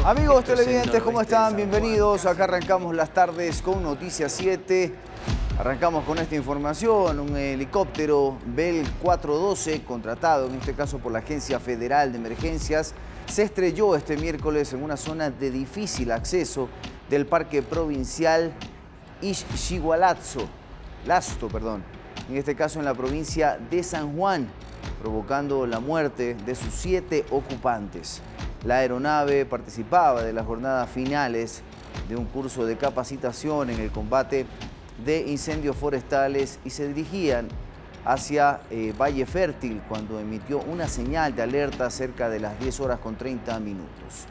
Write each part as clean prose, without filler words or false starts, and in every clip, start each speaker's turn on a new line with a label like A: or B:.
A: Amigos televidentes, ¿cómo están? Bienvenidos. Acá arrancamos las tardes con Noticias 7. Arrancamos con esta información. Un helicóptero Bell 412, contratado en este caso por la Agencia Federal de Emergencias, se estrelló este miércoles en una zona de difícil acceso del Parque Provincial Ixigualasto, en este caso en la provincia de San Juan, provocando la muerte de sus 7 ocupantes. La aeronave participaba de las jornadas finales de un curso de capacitación en el combate de incendios forestales y se dirigían hacia Valle Fértil cuando emitió una señal de alerta cerca de las 10:30.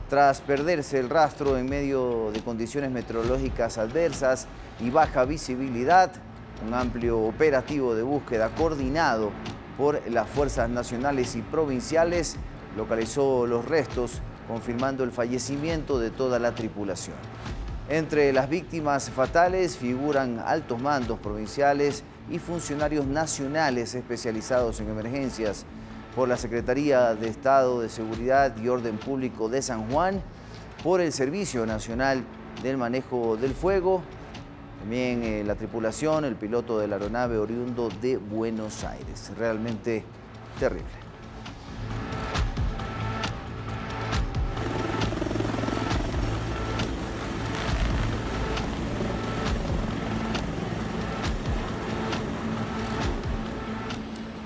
A: Tras perderse el rastro en medio de condiciones meteorológicas adversas y baja visibilidad, un amplio operativo de búsqueda coordinado por las fuerzas nacionales y provinciales localizó los restos, confirmando el fallecimiento de toda la tripulación. Entre las víctimas fatales figuran altos mandos provinciales y funcionarios nacionales especializados en emergencias por la Secretaría de Estado de Seguridad y Orden Público de San Juan, por el Servicio Nacional del Manejo del Fuego, también la tripulación, el piloto de la aeronave oriundo de Buenos Aires. Realmente terrible.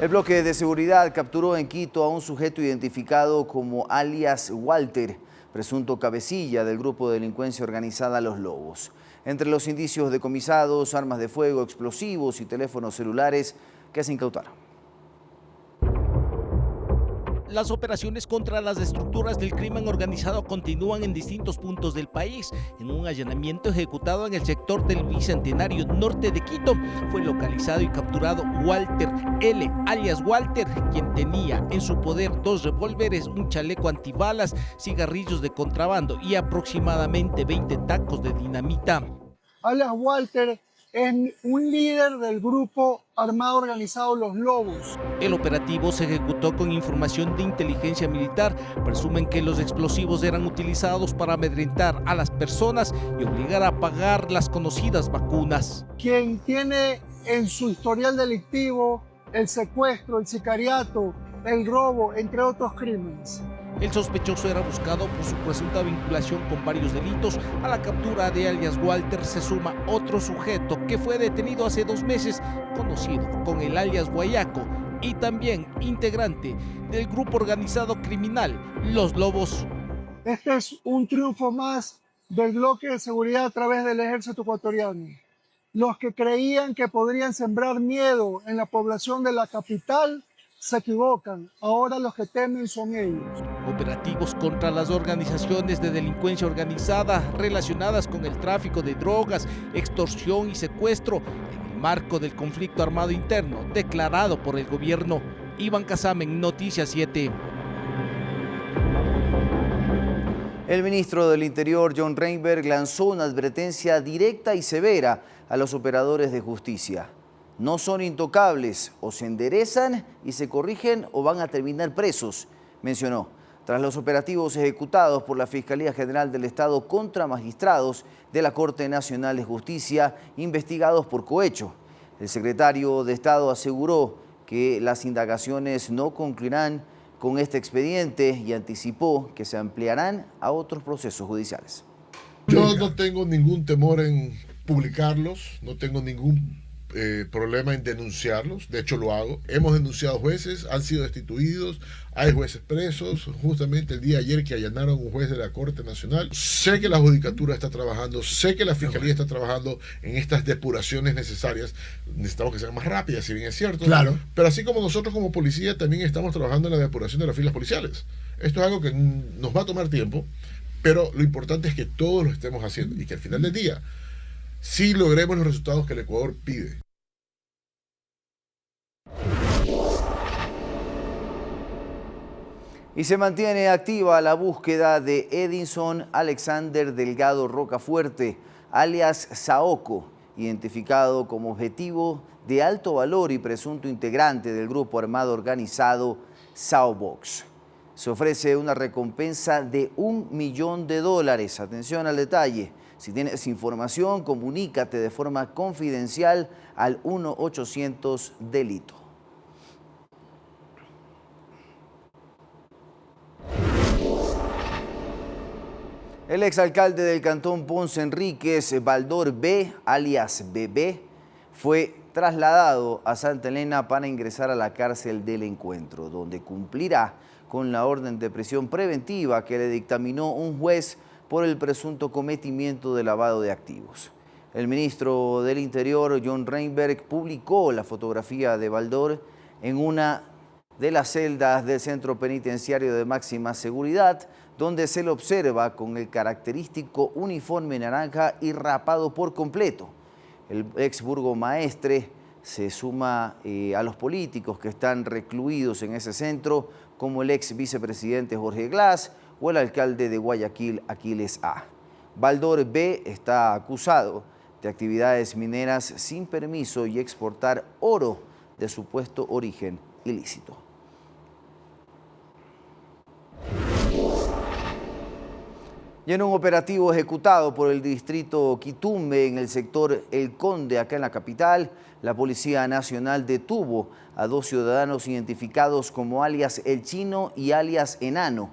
A: El bloque de seguridad capturó en Quito a un sujeto identificado como alias Walter, presunto cabecilla del grupo de delincuencia organizada Los Lobos. Entre los indicios decomisados, armas de fuego, explosivos y teléfonos celulares que se incautaron.
B: Las operaciones contra las estructuras del crimen organizado continúan en distintos puntos del país. En un allanamiento ejecutado en el sector del Bicentenario norte de Quito, fue localizado y capturado Walter L., alias Walter, quien tenía en su poder 2 revólveres, un chaleco antibalas, cigarrillos de contrabando y aproximadamente 20 tacos de dinamita.
C: Alias Walter es un líder del grupo armado organizado Los Lobos.
B: El operativo se ejecutó con información de inteligencia militar. Presumen que los explosivos eran utilizados para amedrentar a las personas y obligar a pagar las conocidas vacunas.
C: Quien tiene en su historial delictivo el secuestro, el sicariato, el robo, entre otros crímenes.
B: El sospechoso era buscado por su presunta vinculación con varios delitos. A la captura de alias Walter se suma otro sujeto que fue detenido hace 2 meses, conocido con el alias Guayaco, y también integrante del grupo organizado criminal Los Lobos.
C: Este es un triunfo más del bloque de seguridad a través del ejército ecuatoriano. Los que creían que podrían sembrar miedo en la población de la capital se equivocan. Ahora los que temen son ellos.
B: Operativos contra las organizaciones de delincuencia organizada relacionadas con el tráfico de drogas, extorsión y secuestro en el marco del conflicto armado interno declarado por el gobierno. Iván Casamen, Noticias 7.
A: El ministro del Interior, John Reinberg, lanzó una advertencia directa y severa a los operadores de justicia. No son intocables, o se enderezan y se corrigen o van a terminar presos, mencionó. Tras los operativos ejecutados por la Fiscalía General del Estado contra magistrados de la Corte Nacional de Justicia investigados por cohecho. El secretario de Estado aseguró que las indagaciones no concluirán con este expediente y anticipó que se ampliarán a otros procesos judiciales.
D: Yo no tengo ningún temor en publicarlos, no tengo ningún problema en denunciarlos, de hecho lo hago. Hemos denunciado jueces, han sido destituidos, hay jueces presos, justamente el día de ayer que allanaron un juez de la Corte Nacional. Sé que la Judicatura está trabajando, sé que la Fiscalía está trabajando en estas depuraciones necesarias. Necesitamos que sean más rápidas, si bien es cierto.
E: Claro.
D: Pero así como nosotros como policía también estamos trabajando en la depuración de las filas policiales. Esto es algo que nos va a tomar tiempo, pero lo importante es que todos lo estemos haciendo y que al final del día sí logremos los resultados que el Ecuador pide.
A: Y se mantiene activa la búsqueda de Edinson Alexander Delgado Rocafuerte, alias Saoko, identificado como objetivo de alto valor y presunto integrante del grupo armado organizado Saobox. Se ofrece una recompensa de $1 millón. Atención al detalle. Si tienes información, comunícate de forma confidencial al 1-800-DELITO. El exalcalde del Cantón Ponce Enríquez, Baldor B., alias Bebé, fue trasladado a Santa Elena para ingresar a la cárcel del Encuentro, donde cumplirá con la orden de prisión preventiva que le dictaminó un juez por el presunto cometimiento de lavado de activos. El ministro del Interior, John Reinberg, publicó la fotografía de Baldor en una de las celdas del centro penitenciario de máxima seguridad, donde se le observa con el característico uniforme naranja y rapado por completo. El ex burgomaestre se suma a los políticos que están recluidos en ese centro, como el ex vicepresidente Jorge Glass o el alcalde de Guayaquil, Aquiles A. Baldor B. está acusado de actividades mineras sin permiso y exportar oro de supuesto origen ilícito. Y en un operativo ejecutado por el distrito Quitumbe en el sector El Conde, acá en la capital, la Policía Nacional detuvo a 2 ciudadanos identificados como alias El Chino y alias Enano,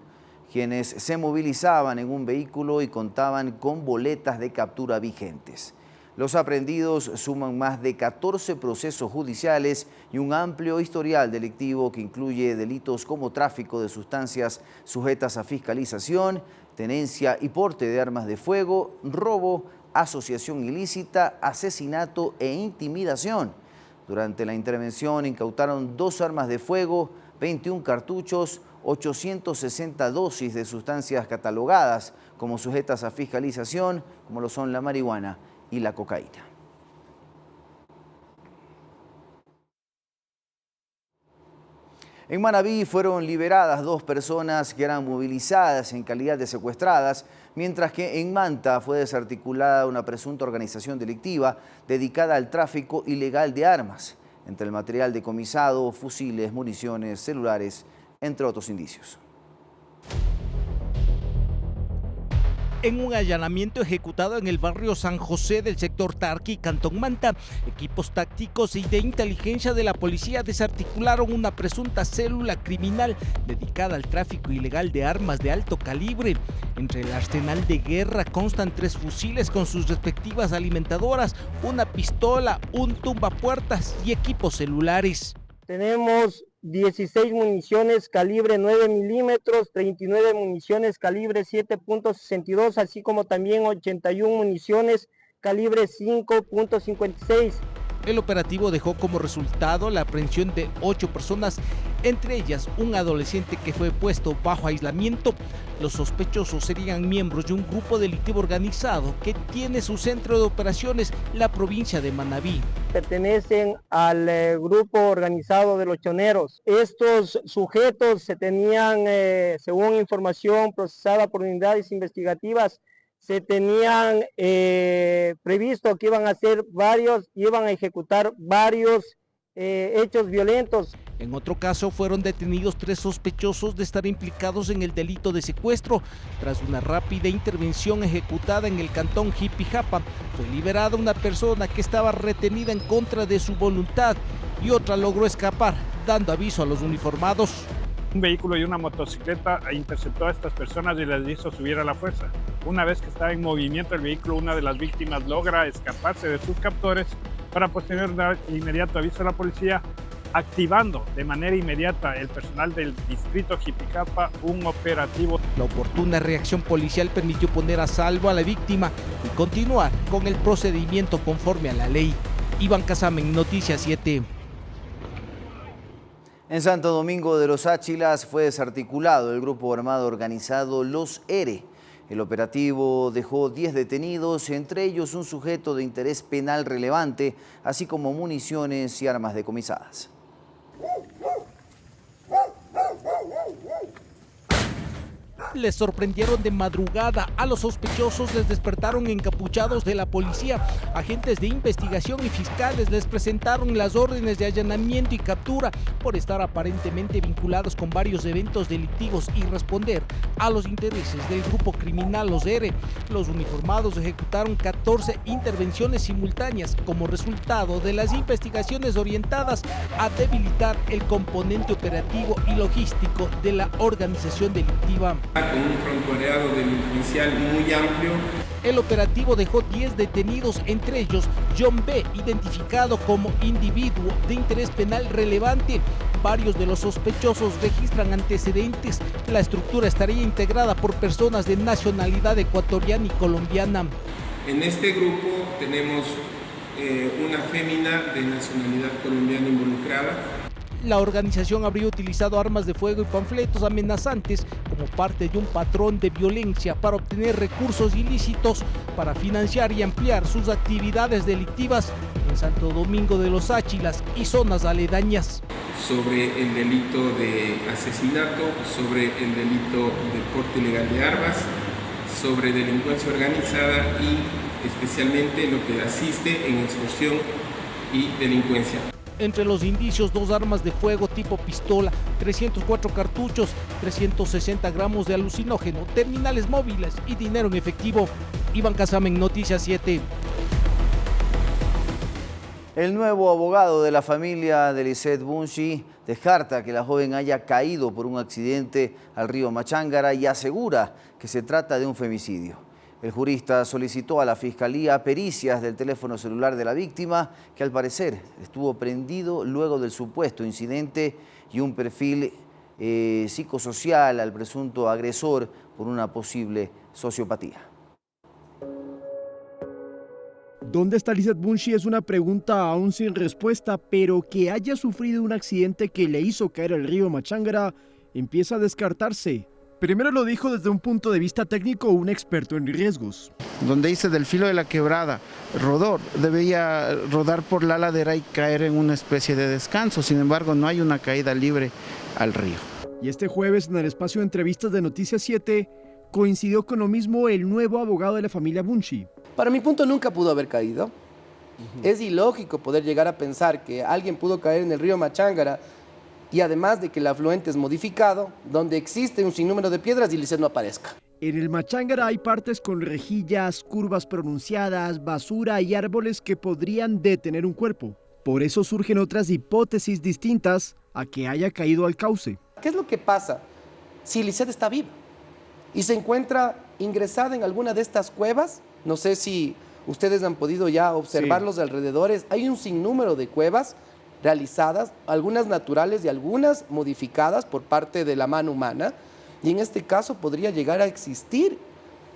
A: quienes se movilizaban en un vehículo y contaban con boletas de captura vigentes. Los aprehendidos suman más de 14 procesos judiciales y un amplio historial delictivo que incluye delitos como tráfico de sustancias sujetas a fiscalización, tenencia y porte de armas de fuego, robo, asociación ilícita, asesinato e intimidación. Durante la intervención incautaron 2 armas de fuego, 21 cartuchos, 860 dosis de sustancias catalogadas como sujetas a fiscalización, como lo son la marihuana y la cocaína. En Manabí fueron liberadas 2 personas que eran movilizadas en calidad de secuestradas, mientras que en Manta fue desarticulada una presunta organización delictiva dedicada al tráfico ilegal de armas. Entre el material decomisado, fusiles, municiones, celulares, entre otros indicios.
B: En un allanamiento ejecutado en el barrio San José del sector Tarqui, Cantón Manta, equipos tácticos y de inteligencia de la policía desarticularon una presunta célula criminal dedicada al tráfico ilegal de armas de alto calibre. Entre el arsenal de guerra constan 3 fusiles con sus respectivas alimentadoras, una pistola, un tumbapuertas y equipos celulares.
E: Tenemos 16 municiones calibre 9 milímetros, 39 municiones calibre 7.62, así como también 81 municiones calibre 5.56.
B: El operativo dejó como resultado la aprehensión de 8 personas, entre ellas un adolescente que fue puesto bajo aislamiento. Los sospechosos serían miembros de un grupo delictivo organizado que tiene su centro de operaciones en la provincia de Manabí.
E: Pertenecen al grupo organizado de los choneros. Estos sujetos se tenían, según información procesada por unidades investigativas, se tenían previsto que iban a ejecutar varios hechos violentos.
B: En otro caso, fueron detenidos 3 sospechosos de estar implicados en el delito de secuestro. Tras una rápida intervención ejecutada en el cantón Jipijapa, fue liberada una persona que estaba retenida en contra de su voluntad y otra logró escapar, dando aviso a los uniformados.
F: Un vehículo y una motocicleta interceptó a estas personas y les hizo subir a la fuerza. Una vez que estaba en movimiento el vehículo, una de las víctimas logra escaparse de sus captores para posterior dar inmediato aviso a la policía, activando de manera inmediata el personal del distrito Jipijapa un operativo.
B: La oportuna reacción policial permitió poner a salvo a la víctima y continuar con el procedimiento conforme a la ley. Iván Casamen, Noticias 7.
A: En Santo Domingo de los Áchilas fue desarticulado el grupo armado organizado Los ERE. El operativo dejó 10 detenidos, entre ellos un sujeto de interés penal relevante, así como municiones y armas decomisadas.
B: Les sorprendieron de madrugada. A los sospechosos les despertaron encapuchados de la policía. Agentes de investigación y fiscales les presentaron las órdenes de allanamiento y captura por estar aparentemente vinculados con varios eventos delictivos y responder a los intereses del grupo criminal Los ERE. Los uniformados ejecutaron 14 intervenciones simultáneas como resultado de las investigaciones orientadas a debilitar el componente operativo y logístico de la organización delictiva.
G: Con un prontuariado delincuencial muy amplio.
B: El operativo dejó 10 detenidos, entre ellos John B., identificado como individuo de interés penal relevante. Varios de los sospechosos registran antecedentes. La estructura estaría integrada por personas de nacionalidad ecuatoriana y colombiana.
G: En este grupo tenemos una fémina de nacionalidad colombiana involucrada.
B: La organización habría utilizado armas de fuego y panfletos amenazantes como parte de un patrón de violencia para obtener recursos ilícitos para financiar y ampliar sus actividades delictivas en Santo Domingo de los Áchilas y zonas aledañas.
G: Sobre el delito de asesinato, sobre el delito de porte ilegal de armas, sobre delincuencia organizada y especialmente lo que asiste en extorsión y delincuencia.
B: Entre los indicios, 2 armas de fuego tipo pistola, 304 cartuchos, 360 gramos de alucinógeno, terminales móviles y dinero en efectivo. Iván Casamen, Noticias 7.
A: El nuevo abogado de la familia de Lisette Bunchi descarta que la joven haya caído por un accidente al río Machángara y asegura que se trata de un femicidio. El jurista solicitó a la Fiscalía pericias del teléfono celular de la víctima, que al parecer estuvo prendido luego del supuesto incidente, y un perfil psicosocial al presunto agresor por una posible sociopatía.
H: ¿Dónde está Lisette Bunchi? Es una pregunta aún sin respuesta, pero que haya sufrido un accidente que le hizo caer al río Machángara empieza a descartarse. Primero lo dijo desde un punto de vista técnico un experto en riesgos.
I: Donde dice del filo de la quebrada, debía rodar por la ladera y caer en una especie de descanso. Sin embargo, no hay una caída libre al río.
H: Y este jueves, en el espacio de entrevistas de Noticias 7, coincidió con lo mismo el nuevo abogado de la familia Bunchi.
J: Para mi punto, nunca pudo haber caído. Es ilógico poder llegar a pensar que alguien pudo caer en el río Machángara, y además de que el afluente es modificado, donde existe un sinnúmero de piedras y Lisette no aparezca.
H: En el Machángara hay partes con rejillas, curvas pronunciadas, basura y árboles que podrían detener un cuerpo. Por eso surgen otras hipótesis distintas a que haya caído al cauce.
J: ¿Qué es lo que pasa si Lisette está viva y se encuentra ingresada en alguna de estas cuevas? No sé si ustedes han podido ya observar los alrededores. Hay un sinnúmero de cuevas realizadas, algunas naturales y algunas modificadas por parte de la mano humana, y en este caso podría llegar a existir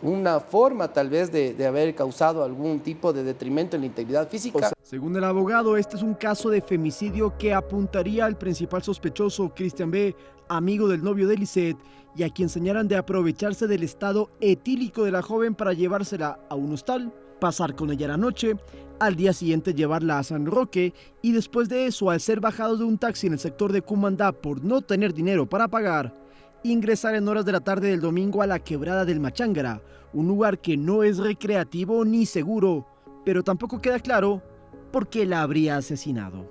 J: una forma tal vez de haber causado algún tipo de detrimento en la integridad física.
H: Según el abogado, este es un caso de femicidio que apuntaría al principal sospechoso, Christian B., amigo del novio de Lisette, y a quien señalan de aprovecharse del estado etílico de la joven para llevársela a un hostal, pasar con ella la noche, al día siguiente llevarla a San Roque y después de eso, al ser bajado de un taxi en el sector de Cumandá por no tener dinero para pagar, ingresar en horas de la tarde del domingo a la quebrada del Machángara, un lugar que no es recreativo ni seguro, pero tampoco queda claro por qué la habría asesinado.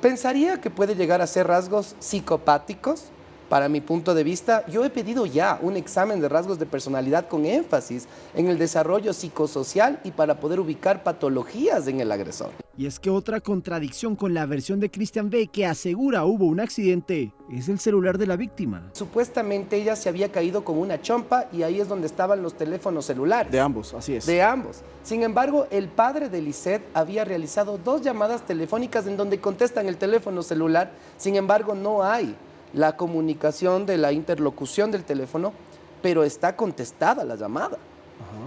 J: Pensaría que puede llegar a ser rasgos psicopáticos. Para mi punto de vista, yo he pedido ya un examen de rasgos de personalidad con énfasis en el desarrollo psicosocial y para poder ubicar patologías en el agresor.
H: Y es que otra contradicción con la versión de Christian B., que asegura hubo un accidente, es el celular de la víctima.
J: Supuestamente ella se había caído con una chompa y ahí es donde estaban los teléfonos celulares.
I: De ambos, así es.
J: De ambos. Sin embargo, el padre de Lisette había realizado 2 llamadas telefónicas en donde contestan el teléfono celular. Sin embargo, no hay la comunicación de la interlocución del teléfono, pero está contestada la llamada.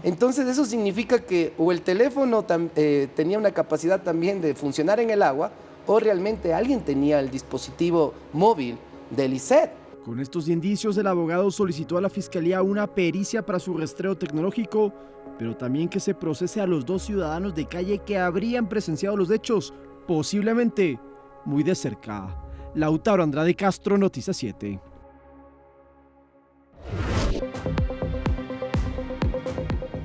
J: Entonces eso significa que o el teléfono tenía una capacidad también de funcionar en el agua, o realmente alguien tenía el dispositivo móvil de Lisette.
H: Con estos indicios, el abogado solicitó a la Fiscalía una pericia para su rastreo tecnológico, pero también que se procese a los 2 ciudadanos de calle que habrían presenciado los hechos, posiblemente muy de cerca. Lautaro Andrade Castro, Noticias 7.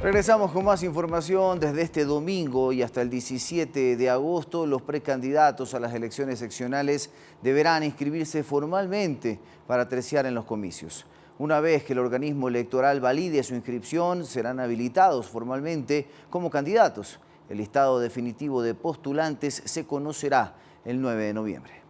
A: Regresamos con más información. Desde este domingo y hasta el 17 de agosto, los precandidatos a las elecciones seccionales deberán inscribirse formalmente para terciar en los comicios. Una vez que el organismo electoral valide su inscripción, serán habilitados formalmente como candidatos. El listado definitivo de postulantes se conocerá el 9 de noviembre.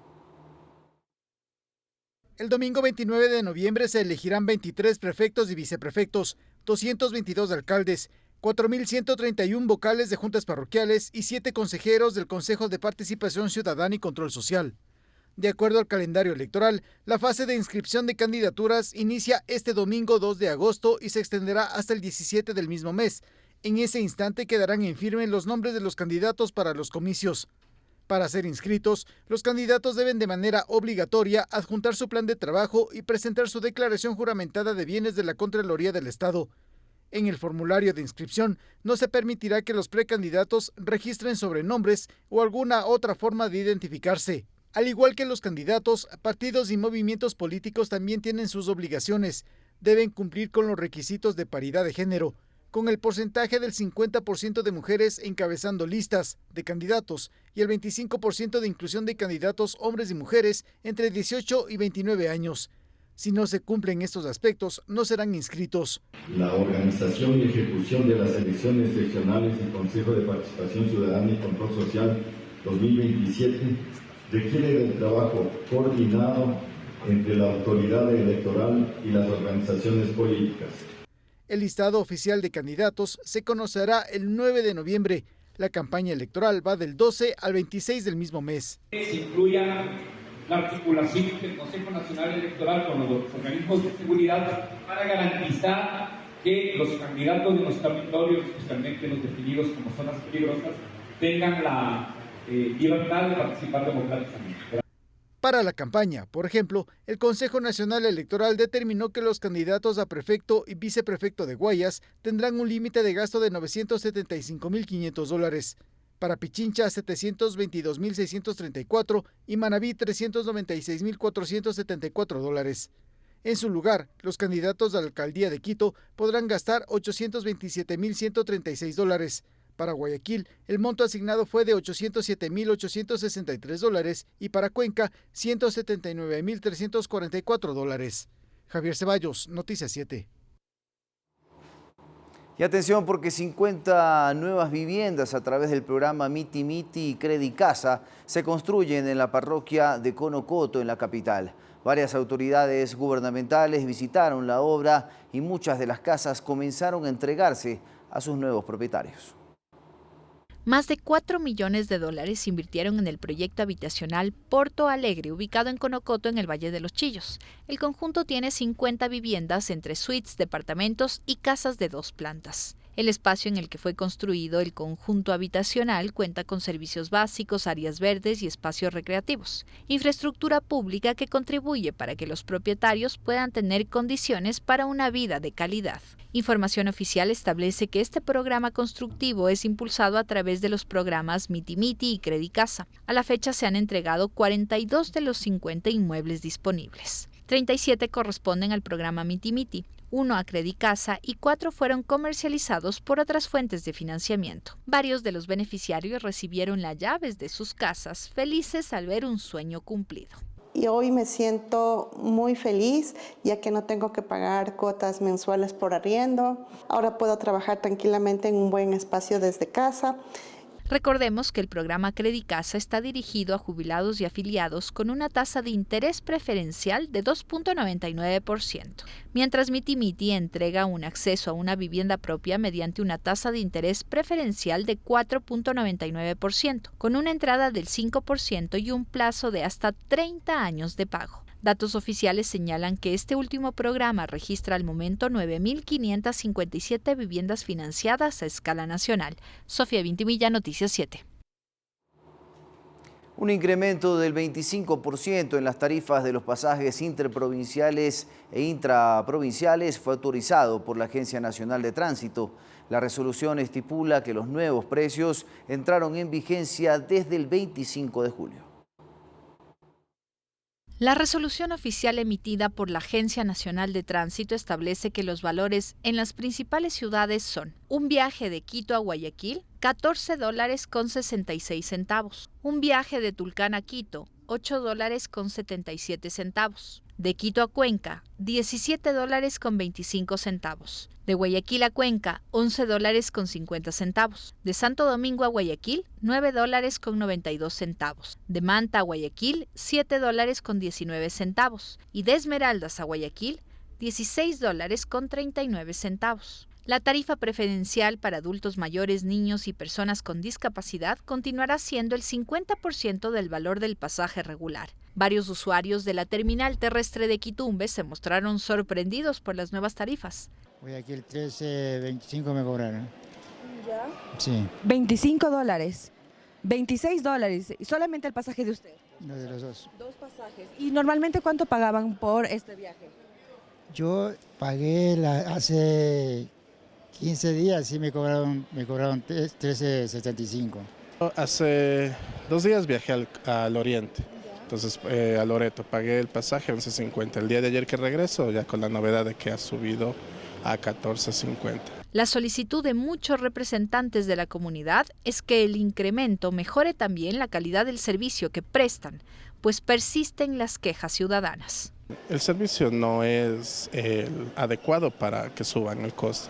K: El domingo 29 de noviembre se elegirán 23 prefectos y viceprefectos, 222 alcaldes, 4.131 vocales de juntas parroquiales y 7 consejeros del Consejo de Participación Ciudadana y Control Social. De acuerdo al calendario electoral, la fase de inscripción de candidaturas inicia este domingo 2 de agosto y se extenderá hasta el 17 del mismo mes. En ese instante quedarán en firme los nombres de los candidatos para los comicios. Para ser inscritos, los candidatos deben de manera obligatoria adjuntar su plan de trabajo y presentar su declaración juramentada de bienes de la Contraloría del Estado. En el formulario de inscripción no se permitirá que los precandidatos registren sobrenombres o alguna otra forma de identificarse. Al igual que los candidatos, partidos y movimientos políticos también tienen sus obligaciones. Deben cumplir con los requisitos de paridad de género, con el porcentaje del 50% de mujeres encabezando listas de candidatos y el 25% de inclusión de candidatos hombres y mujeres entre 18 y 29 años. Si no se cumplen estos aspectos, no serán inscritos.
L: La organización y ejecución de las elecciones seccionales del Consejo de Participación Ciudadana y Control Social 2027 requiere del trabajo coordinado entre la autoridad electoral y las organizaciones políticas.
K: El listado oficial de candidatos se conocerá el 9 de noviembre. La campaña electoral va del 12 al 26 del mismo mes.
M: Se incluya la articulación del Consejo Nacional Electoral con los organismos de seguridad para garantizar que los candidatos de los territorios, especialmente los definidos como zonas peligrosas, tengan la libertad de participar democráticamente.
K: Para la campaña, por ejemplo, el Consejo Nacional Electoral determinó que los candidatos a prefecto y viceprefecto de Guayas tendrán un límite de gasto de $975.500. Para Pichincha, 722.634 y Manabí, $396.474. En su lugar, los candidatos a la alcaldía de Quito podrán gastar $827.136. Para Guayaquil, el monto asignado fue de $807.863 y para Cuenca, $179.344. Javier Ceballos, Noticias 7.
A: Y atención porque 50 nuevas viviendas a través del programa Miti Miti y Credicasa se construyen en la parroquia de Conocoto, en la capital. Varias autoridades gubernamentales visitaron la obra y muchas de las casas comenzaron a entregarse a sus nuevos propietarios.
N: Más de $4 millones se invirtieron en el proyecto habitacional Porto Alegre, ubicado en Conocoto, en el Valle de los Chillos. El conjunto tiene 50 viviendas entre suites, departamentos y casas de 2 plantas. El espacio en el que fue construido el conjunto habitacional cuenta con servicios básicos, áreas verdes y espacios recreativos. Infraestructura pública que contribuye para que los propietarios puedan tener condiciones para una vida de calidad. Información oficial establece que este programa constructivo es impulsado a través de los programas Miti Miti y Credicasa. A la fecha se han entregado 42 de los 50 inmuebles disponibles. 37 corresponden al programa Miti Miti, 1 a Credicasa y 4 fueron comercializados por otras fuentes de financiamiento. Varios de los beneficiarios recibieron las llaves de sus casas, felices al ver un sueño cumplido.
O: Y hoy me siento muy feliz, ya que no tengo que pagar cuotas mensuales por arriendo. Ahora puedo trabajar tranquilamente en un buen espacio desde casa.
N: Recordemos que el programa Credicasa está dirigido a jubilados y afiliados con una tasa de interés preferencial de 2.99%, mientras Miti Miti entrega un acceso a una vivienda propia mediante una tasa de interés preferencial de 4.99%, con una entrada del 5% y un plazo de hasta 30 años de pago. Datos oficiales señalan que este último programa registra al momento 9.557 viviendas financiadas a escala nacional. Sofía Vintimilla, Noticias 7.
A: Un incremento del 25% en las tarifas de los pasajes interprovinciales e intraprovinciales fue autorizado por la Agencia Nacional de Tránsito. La resolución estipula que los nuevos precios entraron en vigencia desde el 25 de julio.
N: La resolución oficial emitida por la Agencia Nacional de Tránsito establece que los valores en las principales ciudades son: un viaje de Quito a Guayaquil, $14.66, un viaje de Tulcán a Quito, $8.77, de Quito a Cuenca, $17.25, de Guayaquil a Cuenca, $11.50, de Santo Domingo a Guayaquil, $9.92, de Manta a Guayaquil, $7.19 y de Esmeraldas a Guayaquil, $16.39. La tarifa preferencial para adultos mayores, niños y personas con discapacidad continuará siendo el 50% del valor del pasaje regular. Varios usuarios de la terminal terrestre de Quitumbe se mostraron sorprendidos por las nuevas tarifas.
P: Guayaquil 13.25 me cobraron.
Q: ¿Ya?
P: Sí.
Q: $25, $26, y solamente el pasaje de usted.
P: No, de los dos.
Q: Dos pasajes. ¿Y normalmente cuánto pagaban por este viaje?
P: Yo pagué hace 15 días, sí me cobraron 13.75.
R: Hace 2 días viajé al oriente, entonces a Loreto pagué el pasaje $11.50. El día de ayer que regreso, ya con la novedad de que ha subido a $14.50.
N: La solicitud de muchos representantes de la comunidad es que el incremento mejore también la calidad del servicio que prestan, pues persisten las quejas ciudadanas.
R: El servicio no es el adecuado para que suban el costo,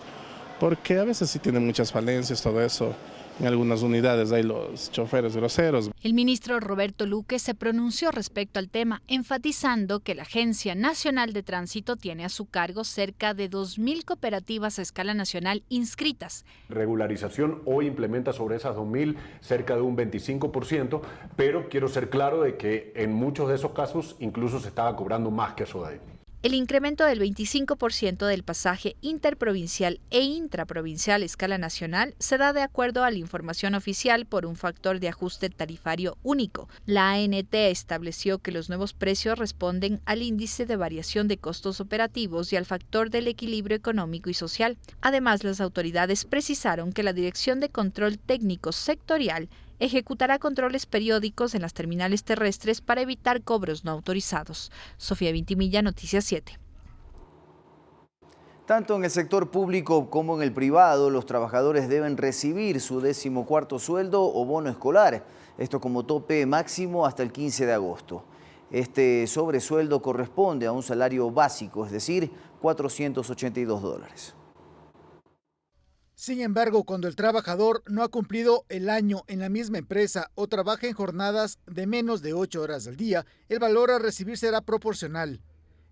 R: porque a veces sí tienen muchas falencias, todo eso. En algunas unidades hay los choferes groseros.
N: El ministro Roberto Luque se pronunció respecto al tema, enfatizando que la Agencia Nacional de Tránsito tiene a su cargo cerca de 2.000 cooperativas a escala nacional inscritas.
S: Regularización hoy implementa sobre esas 2.000 cerca de un 25%, pero quiero ser claro de que en muchos de esos casos incluso se estaba cobrando más que eso de ahí.
N: El incremento del 25% del pasaje interprovincial e intraprovincial a escala nacional se da de acuerdo a la información oficial por un factor de ajuste tarifario único. La ANT estableció que los nuevos precios responden al índice de variación de costos operativos y al factor del equilibrio económico y social. Además, las autoridades precisaron que la Dirección de Control Técnico Sectorial ejecutará controles periódicos en las terminales terrestres para evitar cobros no autorizados. Sofía Vintimilla, Noticias 7.
A: Tanto en el sector público como en el privado, los trabajadores deben recibir su 14º sueldo o bono escolar. Esto como tope máximo hasta el 15 de agosto. Este sobresueldo corresponde a un salario básico, es decir, $482.
K: Sin embargo, cuando el trabajador no ha cumplido el año en la misma empresa o trabaja en jornadas de menos de 8 horas al día, el valor a recibir será proporcional.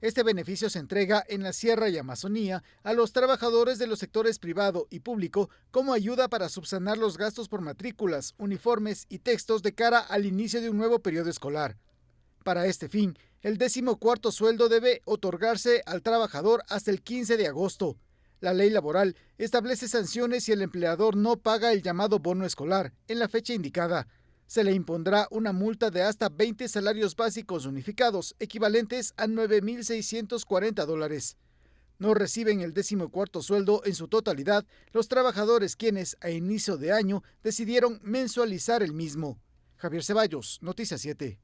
K: Este beneficio se entrega en la Sierra y Amazonía a los trabajadores de los sectores privado y público como ayuda para subsanar los gastos por matrículas, uniformes y textos de cara al inicio de un nuevo periodo escolar. Para este fin, el 14º sueldo debe otorgarse al trabajador hasta el 15 de agosto. La ley laboral establece sanciones si el empleador no paga el llamado bono escolar en la fecha indicada. Se le impondrá una multa de hasta 20 salarios básicos unificados, equivalentes a $9.640. No reciben el 14º sueldo en su totalidad los trabajadores quienes a inicio de año decidieron mensualizar el mismo. Javier Ceballos, Noticias 7.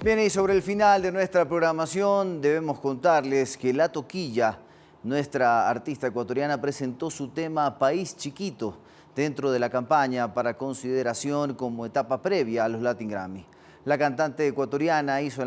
A: Bien, y sobre el final de nuestra programación debemos contarles que La Toquilla, nuestra artista ecuatoriana, presentó su tema País Chiquito dentro de la campaña para consideración como etapa previa a los Latin Grammy. La cantante ecuatoriana hizo